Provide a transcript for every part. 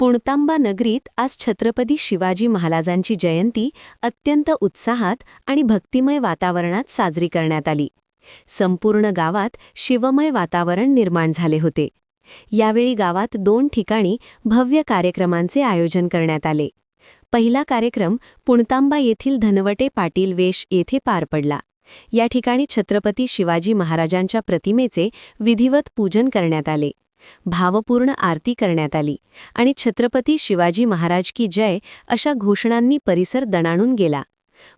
पुणतांबा नगरीत आज छत्रपती शिवाजी महाराजांची जयंती अत्यंत उत्साहात आणि भक्तिमय वातावरणात साजरी करण्यात आली. संपूर्ण गावात शिवमय वातावरण निर्माण झाले होते. यावेळी गावात 2 ठिकाणी भव्य कार्यक्रमांचे आयोजन करण्यात आले. पहिला कार्यक्रम पुणतांबा येथील धनवटे पाटील वेश येथे पार पडला. या ठिकाणी छत्रपती शिवाजी महाराजांच्या प्रतिमेचे विधिवत पूजन करण्यात आले. भावपूर्ण आरती करण्यात आली आणि छत्रपती शिवाजी महाराज की जय अशा घोषणांनी परिसर दणाणून गेला.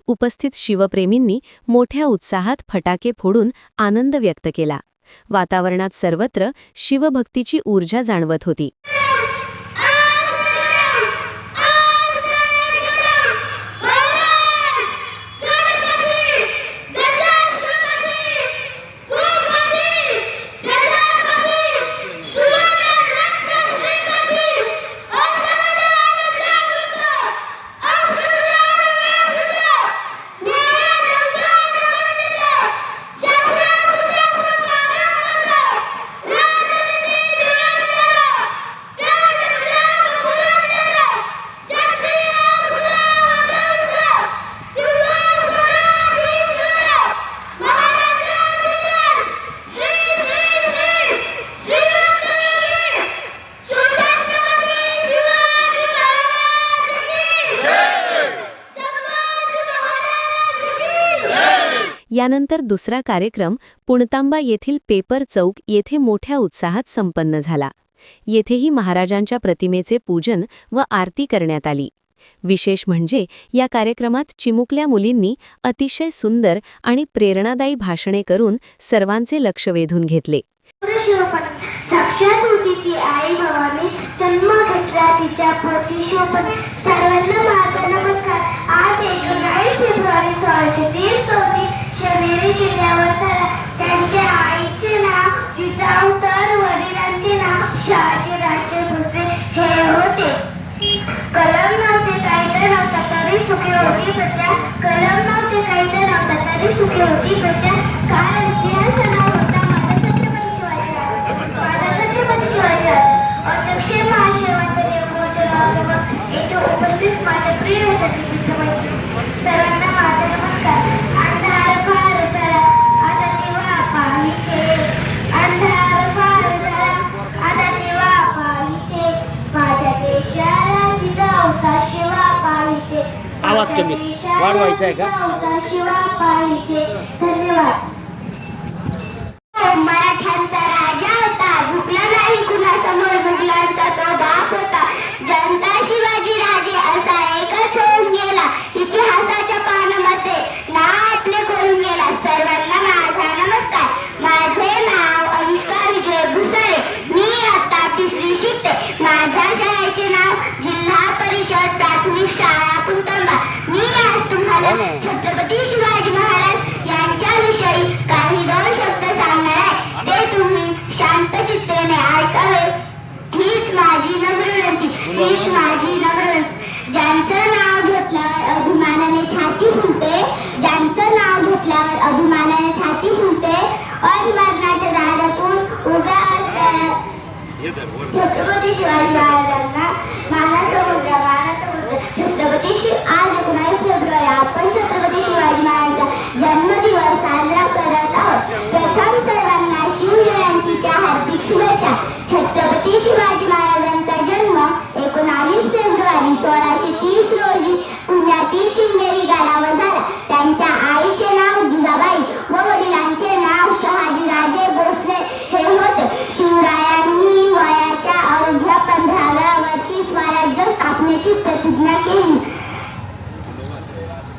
उपस्थित शिवप्रेमींनी मोठ्या उत्साहात फटाके फोडून आनंद व्यक्त केला. वातावरणात सर्वत्र शिवभक्तीची ऊर्जा जाणवत होती. यानंतर दुसरा कार्यक्रम पुणतांबा येथील पेपर चौक येथे मोठ्या उत्साहात संपन्न झाला. येथेही महाराजांच्या प्रतिमेचे पूजन व आरती करण्यात आली. विशेष म्हणजे या कार्यक्रमात चिमुकल्या मुलींनी अतिशय सुंदर आणि प्रेरणादायी भाषणे करून सर्वांचे लक्ष वेधून घेतले. साक्षात होती ती आई भवानी, जन्म घेतला तिच्या पोटी शोभन. सर्वांना माझा नमस्कार. आज 19 फेब्रुवारी 1630 रोजी शिवनेरी किल्ल्यावर झाला. त्यांच्या आईचे नाव जिजाऊ तर वडिलांचे नाव शहाजीराजे भोसले हे होते. कलम नव्हते काही तर नव्हता तरी सुखी होती प्रजा. कलम नव्हते काही तर नव्हता तरी सुखी होती प्रजा. कारण सिंहासनावर होता माझा छत्रपती शिवाजी. अध्यक्ष महाशयवंत येथे उपस्थित माझ्या प्रिय सर्वांना माझा नमस्कार. अंधार फार झाला आता तेव्हा पाहिजे. अंधार फार झाला आता तेव्हा पाहिजे. माझ्या देशाला जिजाऊचा शिवा पाहिजे. आवाज कमी वाढवायचा आहे का? शिवा पाहिजे. धन्यवाद. मराठ्यांचा राजा होता, झुकला नाही कुणासमोर. मुघलांचा तो बाप होता. जनता शिवाजी राजे असा एकच होऊन गेला. इतिहासाच्या पानामध्ये नाव आपले करून गेला. सर्वांना माझा नमस्कार. माझे नाव अनुष्का विजय भुसारे. मी आता 3री शिकते. माझ्या शाळेचे नाव जिल्हा परिषद प्राथमिक शाळा पुणतांबा. मी आज तुम्हाला छत्रपती शिवाजी महाराज यांच्याविषयी काही 2 शब्द सांगणार आहे. ते तुम्ही शांत चित्तेने ऐकावे हीच माझी नम्र विनंती. हीच माझी नम्र विनंती. ज्यांचं नाव घेतल्यावर अभिमानाने छाती फुलते, ज्यांचं नाव घेतल्यावर अभिमानाने छाती फुलते, अनमरणाच्या दारातून उभ्या असतात छत्रपती शिवाजी महाराजांना मानाचा मुद्रा. छत्रपती आज 19 फेब्रुवारी आपण छत्रपती शिवाजी महाराजांचा जन्मदिवस साजरा करत आहोत. प्रथम सर्वांना शिवजयंतीच्या हार्दिक शुभेच्छा. छत्रपती शिवाजी महाराजांचा जन्म 19 फेब्रुवारी 1630 रोजी पुण्यातील शिवनेरी गडावर झाला. त्यांच्या आईचे नाव जिजाबाई व वडिलांचे नाव शहाजीराजे भोसले हे होते. शिवरायांनी वयाच्या अवघ्या 15व्या वर्षी स्वराज्य स्थापनेची प्रतिज्ञा केली.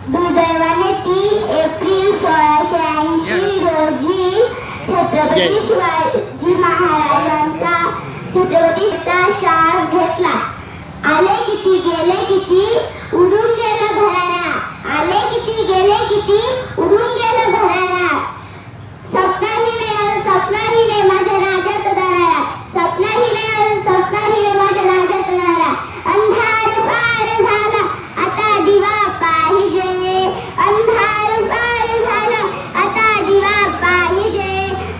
दुर्दैवाने 3 एप्रिल 1680 रोजी छत्रपती शिवाजी महाराजांचा श्वास घेतला. आले किती गेले किती उडून गेलं घरारा. आले किती गेले किती उडून गेलं घरारा. स्वप्नाही नाही माझ्या राजात दरारा. स्वप्नाही नाही माझ्या राजात दरारा. अंधार फार झाला आता दिवा पाहिजे. अंधार फार झाला आता दिवा पाहिजे.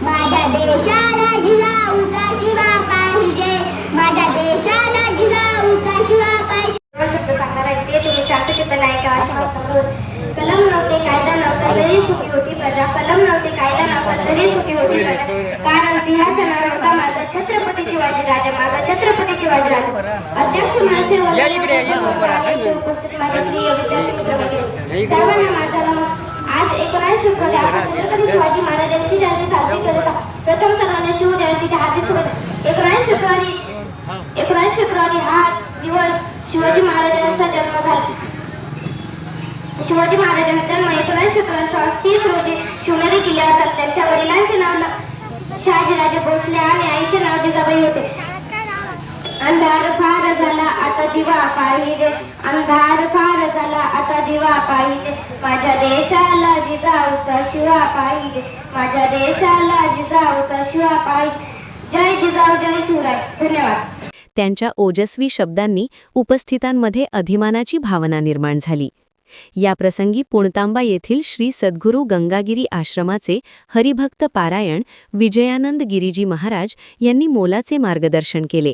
माझ्या देशाला जिजाऊचा शिवा पाहिजे. माझ्या देशाला अध्यक्ष उपस्थित माझे प्रिय विद्यार्थी मित्रमंडळी, सर्वांना माझा नमस्कार. आज 19 फेब्रुवारी आपण छत्रपती शिवाजी महाराजांची जयंती साजरी करत आहोत. प्रथम सर्वांना शिवजयंतीच्या हार्दिक शुभेच्छा. 19 फेब्रुवारी हा दिवस शिवाजी महाराजांचा जन्म झाला. शिवाजी महाराजांचा जन्म 19 फेब्रुवारी 1930 रोजी शिवनेरी किल्ल्यावर झाला. त्यांच्या वडिलांचे नाव शहाजीराजे भोसले आणि आईचे नाव जिजाबाई होते. अंधार फार झाला आता दिवा पाहिजे, अंधार फार झाला आता दिवा पाहिजे, माझ्या देशाला जिजाऊचा शिवा पाहिजे, माझ्या देशाला जिजाऊचा शिवा पाहिजे. जय जिजाऊ, जय शिवराय. धन्यवाद. त्यांच्या ओजस्वी शब्दांनी उपस्थितांमध्ये अभिमानाची भावना निर्माण झाली. या प्रसंगी पुणतांबा येथील श्री सद्गुरू गंगागिरी आश्रमाचे हरिभक्त पारायण विजयानंद गिरीजी महाराज यांनी मोलाचे मार्गदर्शन केले.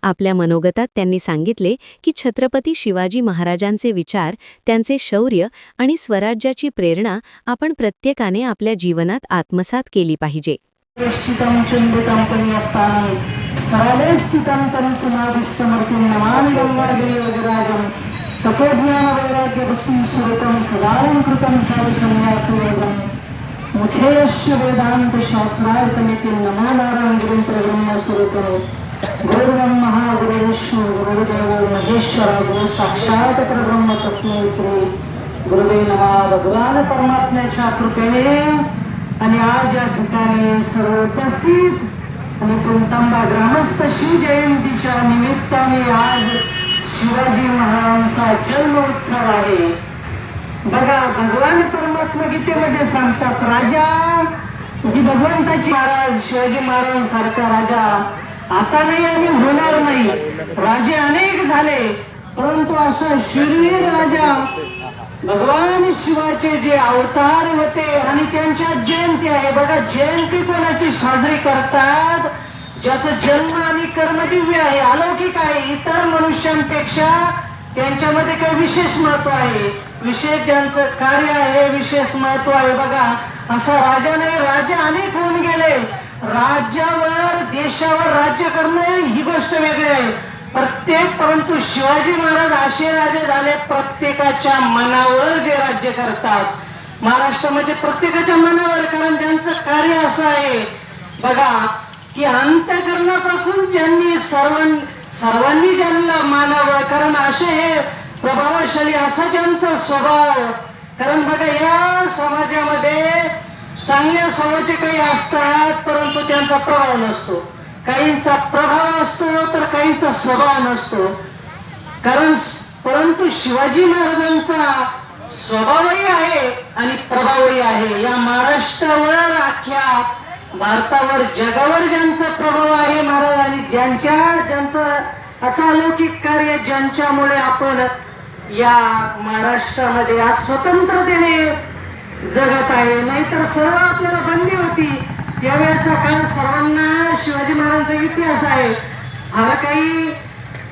आपल्या मनोगतात त्यांनी सांगितले की छत्रपती शिवाजी महाराजांचे विचार, त्यांचे शौर्य आणि स्वराज्याची प्रेरणा आपण प्रत्येकाने आपल्या जीवनात आत्मसात केली पाहिजे. गुरुब्रह्मा गुरुविष्णू गुरुदेवो महेश्वरा गुरु साक्षात परब्रह्म तस्मै श्री गुरुवे नमः. भगवान परमात्म्याच्या कृपेने आणि आज या ठिकाणी सर्व उपस्थित आणि पुणतांबा ग्रामस्थ शिवजयंतीच्या निमित्ताने आज शिवाजी महाराजांचा जन्मोत्सव आहे. बघा, भगवान परमात्मा गीतेमध्ये सांगतात, राजा ही भगवंताची महाराज शिवाजी महाराजांसारखा राजा आता नाही आणि होणार नाही. राजे अनेक झाले, परंतु असा शूरवीर राजा भगवान शिवाचे जे अवतार होते आणि त्यांच्या जयंती आहे. बघा, जयंती कोणाची साजरी करतात? ज्याचा जन्म आणि कर्म दिव्य आहे, अलौकिक आहे, इतर मनुष्यांपेक्षा त्यांच्यामध्ये काही विशेष महत्व आहे, विशेष ज्यांचं कार्य आहे, विशेष महत्व आहे. बघा, असा राजा नाही, राजे अनेक होऊन गेले. राज्यावर, देशावर राज्य करणं ही गोष्ट वेगळी आहे परंतु शिवाजी महाराज असे राजे झाले प्रत्येकाच्या मनावर जे राज्य करतात महाराष्ट्रामध्ये, प्रत्येकाच्या मनावर. कारण त्यांचं कार्य असं आहे बघा की अंतःकरणापासून ज्यांनी सर्वांनी ज्यांना मानावं, कारण असे हे प्रभावशाली असा ज्यांचा स्वभाव. कारण बघा, या समाजामध्ये चांगल्या स्वभावाचे काही असतात, परंतु त्यांचा प्रभाव नसतो. काहींचा प्रभाव असतो तर काहींचा स्वभाव नसतो. परंतु शिवाजी महाराजांचा स्वभावही आहे आणि प्रभावही आहे. या महाराष्ट्रावर, अख्ख्या भारतावर, जगावर ज्यांचा प्रभाव आहे महाराज, आणि ज्यांचं असं अलौकिक कार्य ज्यांच्यामुळे आपण या महाराष्ट्रामध्ये आज स्वतंत्रतेने जगत आहे. नाहीतर सर्व आपल्याला बंदी होती. त्यावेळेचा काळ सर्वांना शिवाजी महाराजांचा इतिहास आहे. फार काही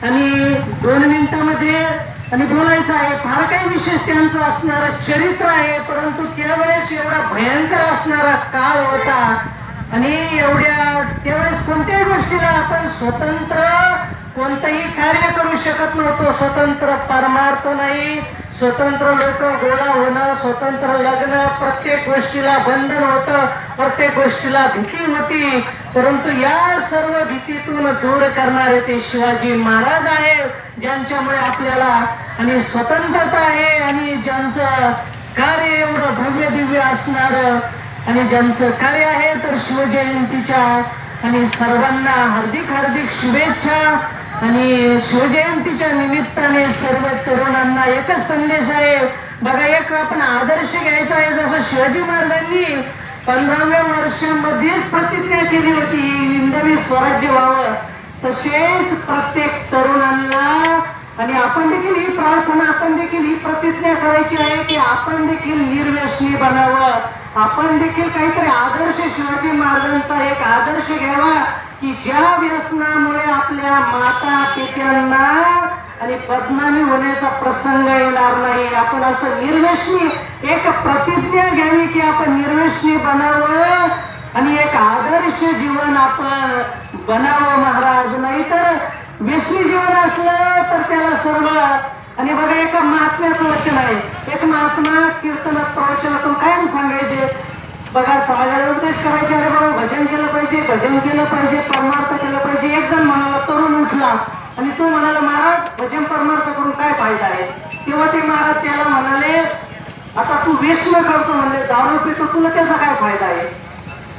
आणि 2 मिनिटांमध्ये आणि बोलायचं आहे. फार काही विशेष त्यांचं असणारं चरित्र आहे, परंतु त्यावेळेस एवढा भयंकर असणारा काळ होता आणि त्यावेळेस कोणत्याही गोष्टीला आपण स्वतंत्र कोणतंही कार्य करू शकत नव्हतो. स्वतंत्र परमार्थ नाही, स्वतंत्र लोक गोळा होणं, स्वतंत्र लग्न, प्रत्येक गोष्टीला बंधन होतं, प्रत्येक गोष्टीला भीती होती. परंतु या सर्व भीतीतून दूर करणारे ते शिवाजी महाराज आहे, ज्यांच्यामुळे आपल्याला आणि स्वतंत्रता आहे आणि ज्यांचं कार्य एवढं भव्य दिव्य असणार आणि ज्यांचं कार्य आहे. तर शिवजयंतीच्या आणि सर्वांना हार्दिक हार्दिक शुभेच्छा. आणि शिवजयंतीच्या निमित्ताने सर्व तरुणांना एकच संदेश आहे बघा, एक आपण आदर्श घ्यायचा आहे. जसं शिवाजी महाराजांनी 15व्या वर्षामध्ये प्रतिज्ञा केली होती हिंदवी स्वराज्य व्हावं, तसेच प्रत्येक तरुणांना आणि आपण देखील ही प्रार्थना, आपण देखील ही प्रतिज्ञा करायची आहे की आपण देखील निर्व्यसनी बनावं. आपण देखील काहीतरी आदर्श शिवाजी महाराजांचा एक आदर्श घ्यावा की ज्या व्यसनामुळे आपल्या माता पित्यांना आणि बदनामी होण्याचा प्रसंग येणार नाही. आपण असं निर्व्यसनी एक प्रतिज्ञा घ्यावी की आपण निर्व्यसनी बनावं आणि एक आदर्श जीवन आपण बनावं महाराज. नाहीतर व्यसनी जीवन असलं तर त्याला सर्व. आणि बघा एका महात्म्याचं वचन आहे. एक महात्मा कीर्तनात प्रवचनातून कायम सांगायचे, बघा समाजाला उपदेश करायचे, अरे बाबा भजन केलं पाहिजे, भजन केलं पाहिजे, परमार्थ केलं पाहिजे. एक जण म्हणाला, तरुण उठला आणि तो म्हणाला, महाराज भजन परमार्थ करून काय फायदा आहे? तेव्हा ते महाराज त्याला म्हणाले, आता तू व्यसन करतो म्हणले, दारू पितो, तुला त्याचा काय फायदा आहे?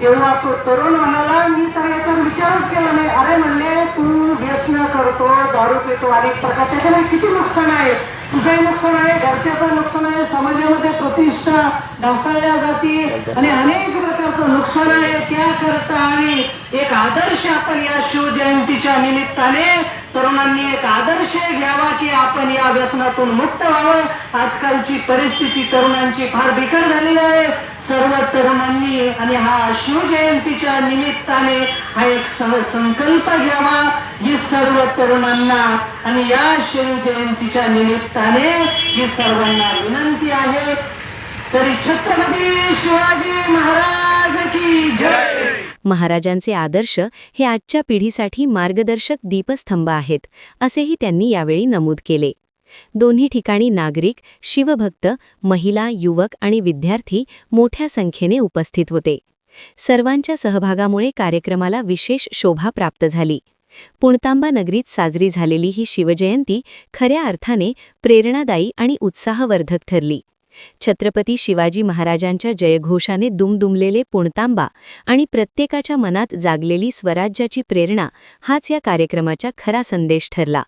तेव्हा तो तरुण म्हणाला, मी तर याच्यावर विचारच केला नाही. अरे म्हणले, तू व्यसन करतो, दारू पितो, अनेक प्रकार, त्याच्याने किती नुकसान आहे? तुझंही नुकसान आहे, घरच्याचं नुकसान आहे, समाजामध्ये प्रतिष्ठा ढासळल्या जाते आणि अनेक प्रकारचं नुकसान आहे. त्याकरता आणि एक आदर्श आपण या शिवजयंतीच्या निमित्ताने तरुणांनी एक आदर्श घ्यावा की आपण या व्यसनातून मुक्त व्हावं. आजकालची परिस्थिती तरुणांची फार बिकट झालेली आहे. सर्व तरुणांनी आणि हा शिवजयंतीच्या निमित्ताने हा एक संकल्प घ्यावा ही सर्व तरुणांना. आणि या शिवजयंतीच्या निमित्ताने ही सर्वांना विनंती आहे. तरी छत्रपती शिवाजी महाराज की जय. महाराजांचे आदर्श हे आजच्या पिढीसाठी मार्गदर्शक दीपस्तंभ आहेत, असेही त्यांनी यावेळी नमूद केले. दोन्ही ठिकाणी नागरिक, शिवभक्त, महिला, युवक आणि विद्यार्थी मोठ्या संख्येने उपस्थित होते. सर्वांच्या सहभागामुळे कार्यक्रमाला विशेष शोभा प्राप्त झाली. पुणतांबा नगरीत साजरी झालेली ही शिवजयंती खऱ्या अर्थाने प्रेरणादायी आणि उत्साहवर्धक ठरली. छत्रपती शिवाजी महाराजांच्या जयघोषाने दुमदुमलेले पुणतांबा आणि प्रत्येकाच्या मनात जागलेली स्वराज्याची प्रेरणा हाच या कार्यक्रमाचा खरा संदेश ठरला.